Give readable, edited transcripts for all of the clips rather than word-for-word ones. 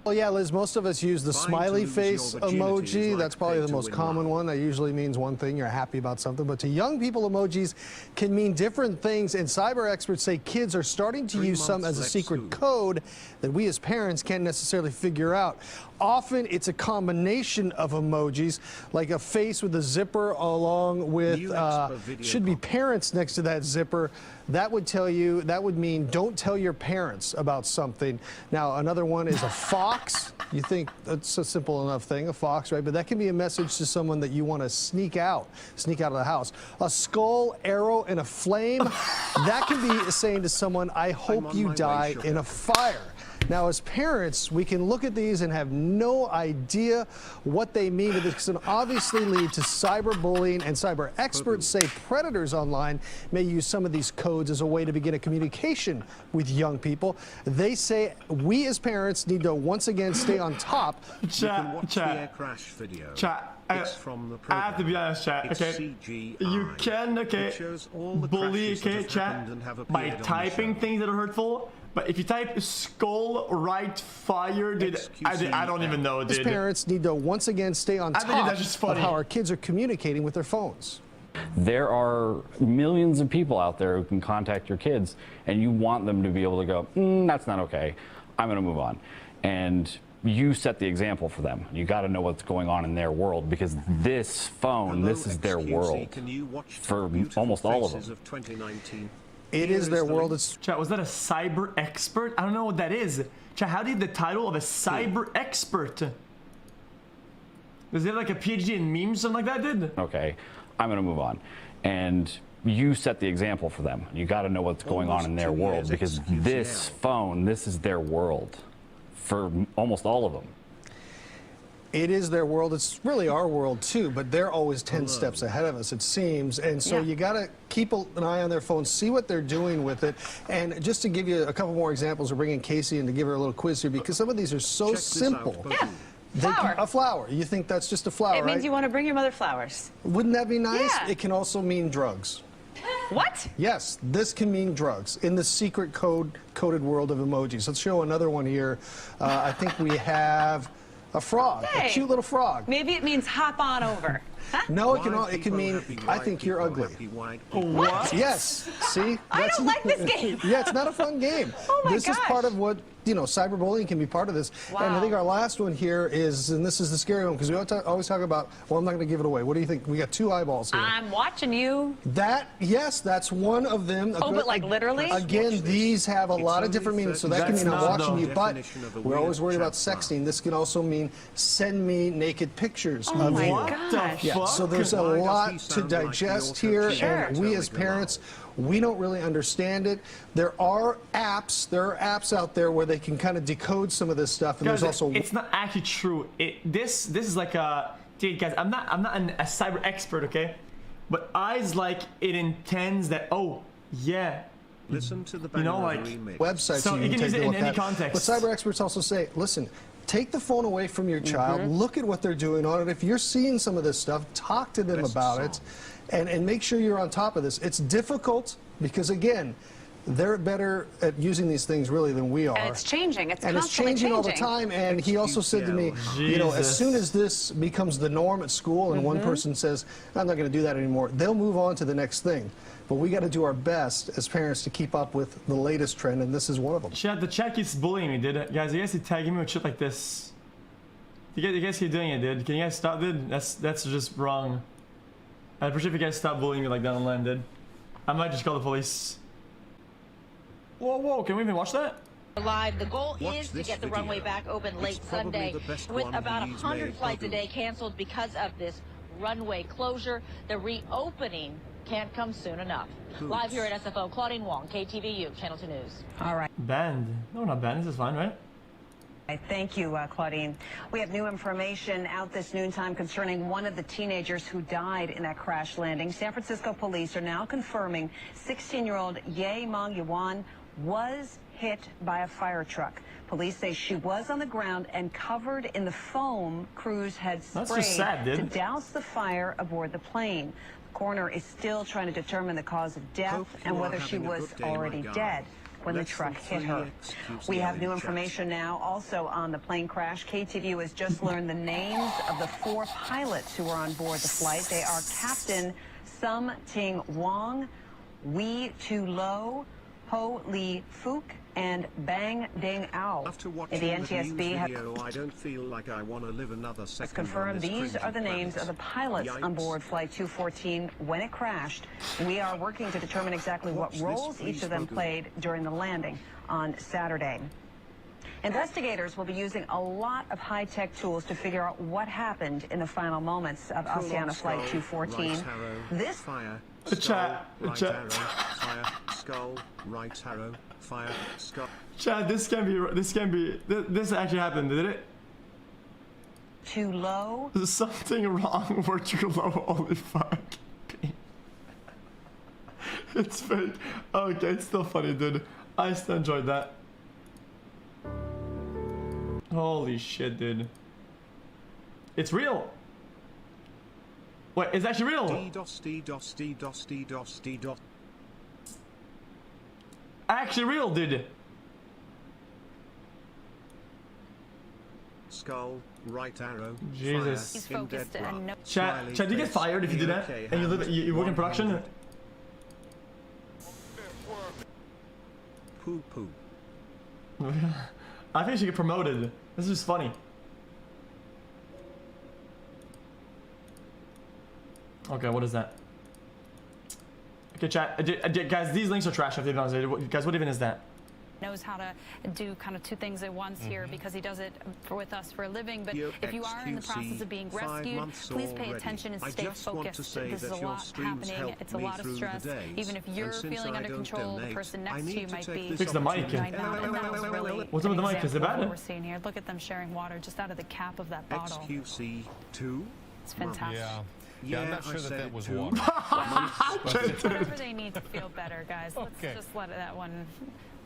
Well, yeah, Liz, most of us use the smiley face emoji. That's probably the most common one. That usually means one thing, you're happy about something. But to young people, emojis can mean different things. And cyber experts say kids are starting to use some as a secret code that we as parents can't necessarily figure out. Often it's a combination of emojis, like a face with a zipper along with, should be parents next to that zipper. That would tell you, that would mean don't tell your parents about something. Now, another one is a fox. You think that's a simple enough thing, a fox, right? But that can be a message to someone that you want to sneak out of the house. A skull, arrow, and a flame, that can be saying to someone, I hope you die in a fire. Now, as parents, we can look at these and have no idea what they mean, but this can obviously lead to cyberbullying, and cyber experts say predators online may use some of these codes as a way to begin a communication with young people. They say we as parents need to once again stay on top. Chat. It's from the program. I have to be honest, chat. Okay, you can bully, chat, by typing things that are hurtful. But if you type skull right fire, dude, I don't even know, dude. Parents need to once again stay on top of how our kids are communicating with their phones. There are millions of people out there who can contact your kids, and you want them to be able to go, that's not okay. I'm going to move on. And you set the example for them. You got to know what's going on in their world, because this phone, this is their world for almost all of them. It is their world. Chat, was that a cyber expert? I don't know what that is. Chat, how did the title of a cyber expert? Is it like a PhD in memes, something like that, dude? Okay, I'm going to move on. And you set the example for them. You got to know what's going on in their world, because this phone, this is their world for almost all of them. It is their world. It's really our world too, but they're always 10 steps ahead of us, it seems. And so you got to keep an eye on their phones, see what they're doing with it. And just to give you a couple more examples, we're bringing Casey in to give her a little quiz here, because some of these are so simple. Yeah. A flower. You think that's just a flower, right? It means you want to bring your mother flowers. Wouldn't that be nice? Yeah. It can also mean drugs. What? Yes, this can mean drugs in the secret coded world of emojis. Let's show another one here. I think we have a frog, a cute little frog. Maybe it means hop on over. Huh? No, it can mean, I think you're ugly. What? Yes, see? I don't like this game. Yeah, it's not a fun game. Oh my gosh. This is part of what, cyberbullying can be part of this. Wow. And I think our last one here is, and this is the scary one, because we always talk about, well, I'm not going to give it away. What do you think? We got two eyeballs here. I'm watching you. Yes, that's one of them. Oh, but like literally? Again, these have a lot of different meanings, so that can mean I'm watching you, but we're always worried about sexting. This can also mean send me naked pictures of you. Oh my gosh. Yeah, so there's a lot to digest here, and we as parents, we don't really understand it. There are apps out there where they can kind of decode some of this stuff, and guys, there's also it's not actually true. This is like a, dude, guys, I'm not a cyber expert, okay? But eyes like it intends that, oh yeah. Listen to the like websites, so you can use it in any context. But cyber experts also say, listen, take the phone away from your child, look at what they're doing on it. If you're seeing some of this stuff, talk to them about it, and make sure you're on top of this. It's difficult because, again, they're better at using these things really than we are. And it's changing. It's and constantly it's changing all the time. And he also said to me, as soon as this becomes the norm at school and one person says, I'm not going to do that anymore, they'll move on to the next thing. But we got to do our best as parents to keep up with the latest trend, and this is one of them. Chat, the chat keeps bullying me, dude. Guys, you guys keep tagging me with shit like this. You guys keep doing it, dude. Can you guys stop, dude? That's just wrong. I'd appreciate if you guys stop bullying me like that online, dude. I might just call the police. Whoa, can we even watch that? Live. The goal is to get the runway back open late Sunday, with about 100 flights a day canceled because of this runway closure. The reopening can't come soon enough. Live here at SFO, Claudine Wong, KTVU, Channel 2 News. All right. Banned. No, not banned. This is fine, right? Thank you, Claudine. We have new information out this noontime concerning one of the teenagers who died in that crash landing. San Francisco police are now confirming 16-year-old Ye Mong Yuan was hit by a fire truck. Police say she was on the ground and covered in the foam crews had sprayed to douse the fire aboard the plane. The coroner is still trying to determine the cause of death and whether she was already dead. when the truck hit her. We have new information now also on the plane crash. KTVU has just learned the names of the 4 pilots who were on board the flight. They are Captain Sum Ting Wong, Wee Tu Lo, Ho Lee Fook, and Bang Ding Ao. After watching the NTSB video, I don't feel like I want to live another has second. confirmed these are the names of the pilots on board Flight 214 when it crashed. We are working to determine exactly what roles each of them played during the landing on Saturday. Investigators will be using a lot of high-tech tools to figure out what happened in the final moments of Oceana Flight 214. This fire, Chat, right chat. arrow, fire, skull, right arrow, fire, skull. Chat, this actually happened, did it? too low. There's something wrong where too low, holy fuck. It's fake. Okay, it's still funny, dude. I still enjoyed that. Holy shit, dude. It's real. Wait, it's actually real. Actually real, dude. Skull, right arrow. Jesus. He's fire, focused in dead and no. rock. Chat, do you get fired if you do that? And you live, you work in production? Poo poo. I think you should get promoted. This is funny. Okay, what is that? Okay, chat. Guys, these links are trash. If they don't, guys, what even is that? Knows how to do kind of 2 things at once here because he does it with us for a living. But if you are in the process of being rescued, please pay attention and stay focused. This is a lot happening. It's a lot of stress. Even if you're feeling under control, the person next to you might be. Fix the mic. Might not. And that was really what's up with the mic? Is it bad? what we're seeing here. Look at them sharing water just out of the cap of that bottle. xQc2. It's fantastic. Yeah, I'm not sure that was water. Whatever they need to feel better, guys. Let's just let that one.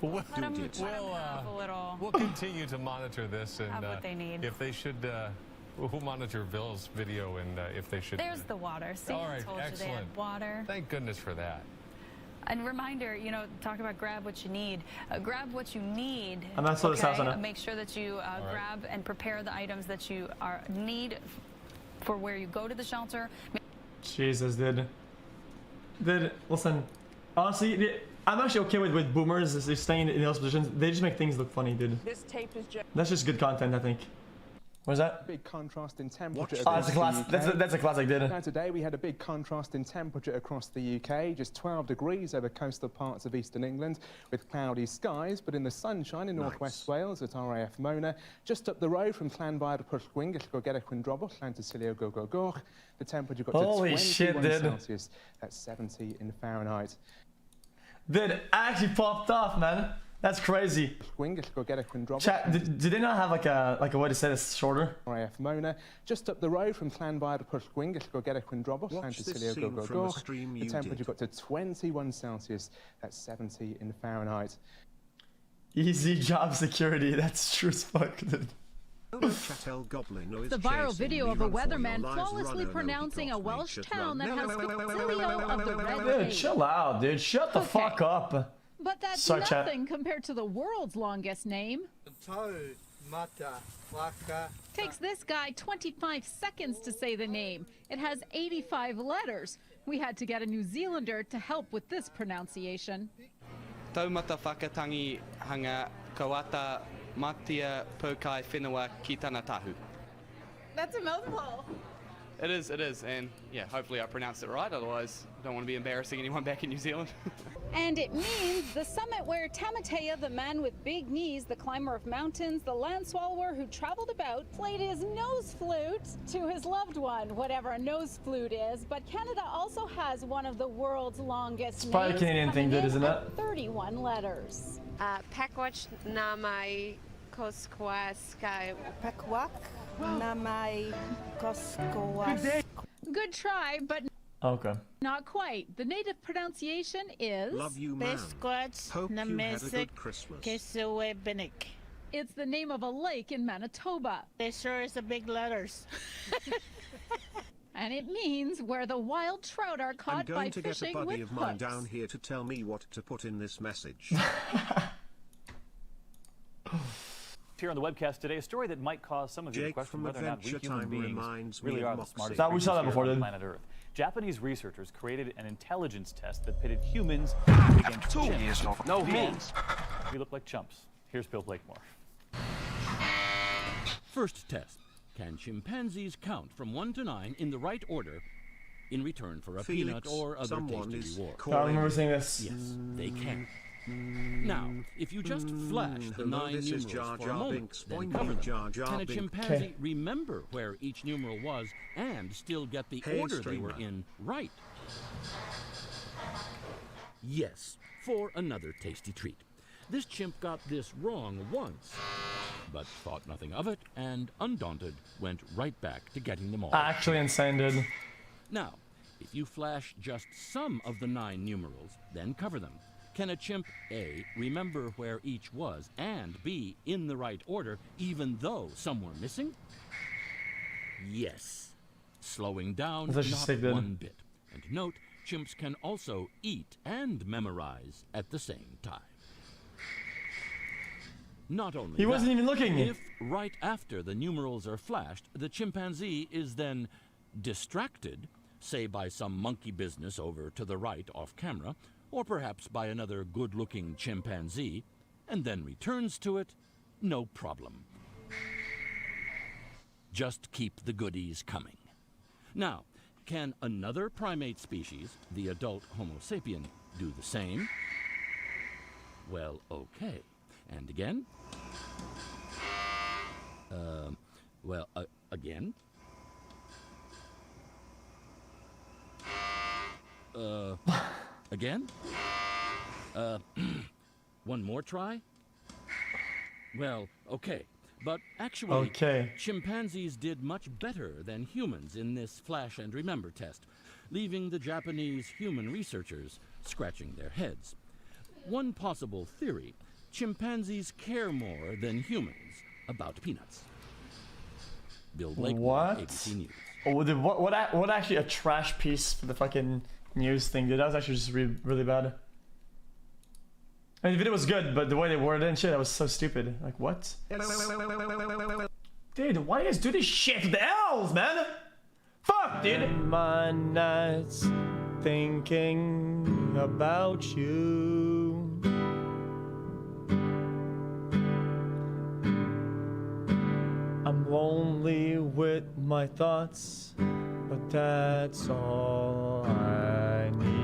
Let them have a little. We'll continue to monitor this and Have what they need. if they should, we'll monitor Bill's video and if they should. There's the water. See, All I right, told you they had excellent. water. Thank goodness for that. And reminder, you know, talk about grab what you need. Grab what you need. I'm not so okay? sad. Make sure that you grab and prepare the items that you need for where you go to the shelter. Jesus, dude. Listen, honestly, I'm actually okay with boomers staying in those positions. They just make things look funny, dude. This tape is just That's just good content, I think. What is that? Big contrast in temperature. Oh, that's a classic. That's a classic, dude. Now today we had a big contrast in temperature across the UK, just 12 degrees over coastal parts of eastern England with cloudy skies, but in the sunshine in northwest Wales at RAF Mona, just up the road from Llanfair to Pwllgwyngyll, Gorgedec Windrobwll, Llantysilio Gogogoch, the temperature got to 21 Celsius, that's 70 in Fahrenheit. Dude, actually popped off, man. That's crazy. Chat, did they not have like a way to say this shorter? RAF Mona, just up the road from Llanfair to Pwllgwyngyll, Gorgedec Windrobwll, Llantysilio Gogogoch, the temperature got to 21 Celsius, that's 70 in Fahrenheit. Easy job security, that's true as fuck, dude. The viral video of a weatherman flawlessly pronouncing a Welsh town that has Concilio of the Red Dude, Tape. chill out, dude. Shut the fuck up. But that's Sorry, nothing compared to the world's longest name. Takes this guy 25 seconds to say the name. It has 85 letters. We had to get a New Zealander to help with this pronunciation. Taumata whakatangi hanga kawata matia pokai whenua ki tana tahu. That's a mouthful. It is, and yeah, hopefully I pronounced it right, otherwise I don't want to be embarrassing anyone back in New Zealand. And it means the summit where Tamatea, the man with big knees, the climber of mountains, the land swallower who traveled about, played his nose flute to his loved one, whatever a nose flute is. But Canada also has one of the world's longest names. Probably a Canadian thing, dude, isn't it? 31 letters. Pekwach namai koskwa sky. Pekwak namai koskwa. Good try, but Okay. not quite. The native pronunciation is... Love you, man. Hope you had a good Christmas. It's the name of a lake in Manitoba. There sure is a big letters. And it means where the wild trout are caught I'm going by to get a fishing buddy with of mine hooks. down here to tell me what to put in this message. Here on the webcast today, a story that might cause some of you to Jake question from whether or not we Adventure human Time beings reminds me really of are the Moxie. smartest That we saw that creatures before, here on dude. planet Earth. Japanese researchers created an intelligence test that pitted humans against chimps. No means. We look like chumps. Here's Bill Blakemore. First test. Can chimpanzees count from 1 to 9 in the right order in return for a Felix, peanut or other someone tasty is reward? I remember seeing this. Yes, they can. Now, if you just flash the 9 this is numerals Jar for a Jar moment, Binks. then Boing, cover them, Jar Jar can a Binks. chimpanzee Okay. remember where each numeral was and still get the Hey, order they were streamer. in right? Yes, for another tasty treat. This chimp got this wrong once, but thought nothing of it and, undaunted, went right back to getting them all. Actually insane, dude. Now, if you flash just some of the 9 numerals, then cover them, can a chimp A, remember where each was, and B, in the right order, even though some were missing? Yes. Slowing down That's not actually sick, dude. one bit. And note, chimps can also eat and memorize at the same time. Not only He wasn't that, even looking. If right after the numerals are flashed, the chimpanzee is then distracted, say by some monkey business over to the right off camera, or perhaps by another good-looking chimpanzee, and then returns to it, no problem. Just keep the goodies coming. Now, can another primate species, the adult Homo sapien, do the same? Well, okay. And again? Again? Again? One more try? Well, okay. But actually, chimpanzees did much better than humans in this flash and remember test, leaving the Japanese human researchers scratching their heads. One possible theory, chimpanzees care more than humans about peanuts. Bill Blakemore, ABC News. Oh, dude, what actually a trash piece for the fucking news thing, dude. That was actually just really bad. I mean, the video was good, but the way they worded it and shit, that was so stupid. Like, what? Dude, why do you guys do this shit? The L's, man! Fuck, dude! My nights thinking about you. I'm lonely with my thoughts, but that's all I need.